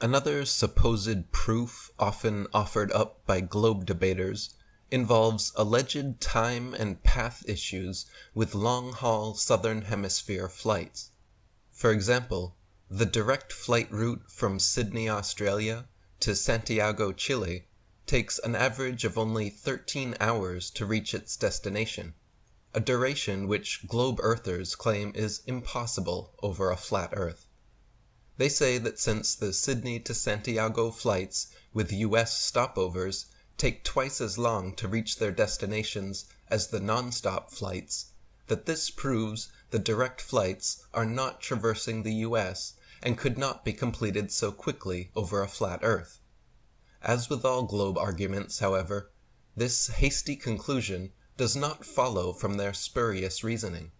Another supposed proof often offered up by globe debaters involves alleged time and path issues with long-haul southern hemisphere flights. For example, the direct flight route from Sydney, Australia to Santiago, Chile takes an average of only 13 hours to reach its destination, a duration which globe earthers claim is impossible over a flat Earth. They say that since the Sydney to Santiago flights with US stopovers take twice as long to reach their destinations as the non-stop flights, that this proves the direct flights are not traversing the US and could not be completed so quickly over a flat Earth. As with all globe arguments, however, this hasty conclusion does not follow from their spurious reasoning.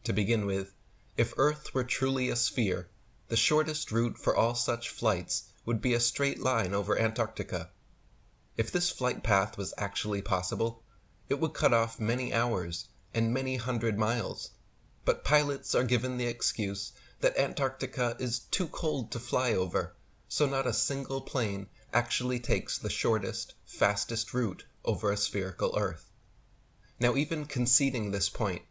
To begin with, if Earth were truly a sphere, the shortest route for all such flights would be a straight line over Antarctica. If this flight path was actually possible, it would cut off many hours and many hundred miles. But pilots are given the excuse that Antarctica is too cold to fly over, so not a single plane actually takes the shortest, fastest route over a spherical Earth. Now, even conceding this point,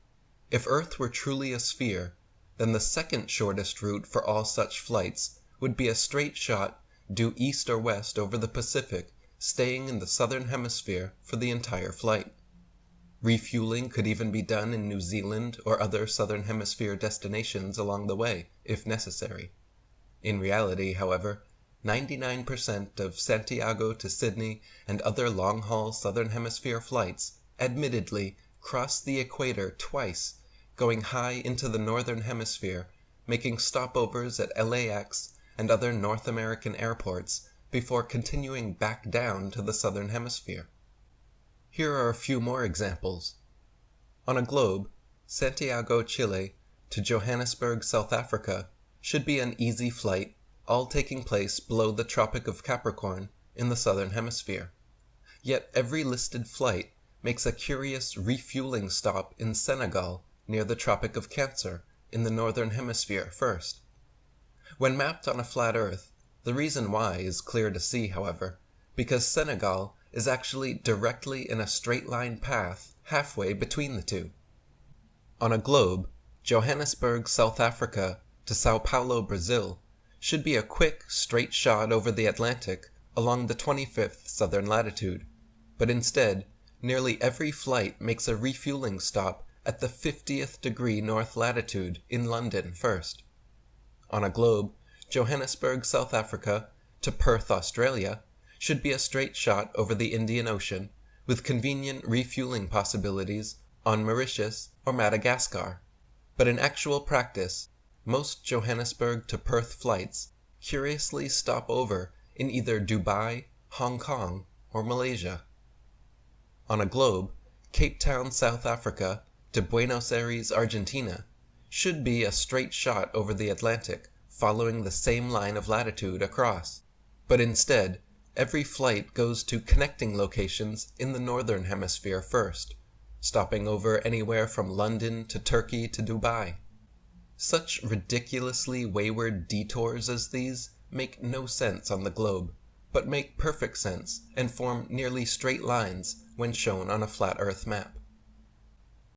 if Earth were truly a sphere, then the second shortest route for all such flights would be a straight shot due east or west over the Pacific, staying in the southern hemisphere for the entire flight. Refueling could even be done in New Zealand or other southern hemisphere destinations along the way, if necessary. In reality, however, 99% of Santiago to Sydney and other long-haul southern hemisphere flights admittedly cross the equator twice, going high into the northern hemisphere, making stopovers at LAX and other North American airports before continuing back down to the southern hemisphere. Here are a few more examples. On a globe, Santiago, Chile to Johannesburg, South Africa should be an easy flight, all taking place below the Tropic of Capricorn in the southern hemisphere. Yet every listed flight makes a curious refueling stop in Senegal near the Tropic of Cancer in the northern hemisphere first. When mapped on a flat Earth, the reason why is clear to see, however, because Senegal is actually directly in a straight line path halfway between the two. On a globe, Johannesburg, South Africa to Sao Paulo, Brazil should be a quick, straight shot over the Atlantic along the 25th southern latitude, but instead, nearly every flight makes a refueling stop at the 50th degree north latitude in London first. On a globe, Johannesburg, South Africa to Perth, Australia should be a straight shot over the Indian Ocean with convenient refueling possibilities on Mauritius or Madagascar. But in actual practice, most Johannesburg to Perth flights curiously stop over in either Dubai, Hong Kong, or Malaysia. On a globe, Cape Town, South Africa to Buenos Aires, Argentina should be a straight shot over the Atlantic following the same line of latitude across. But instead, every flight goes to connecting locations in the northern hemisphere first, stopping over anywhere from London to Turkey to Dubai. Such ridiculously wayward detours as these make no sense on the globe, but make perfect sense and form nearly straight lines when shown on a flat Earth map.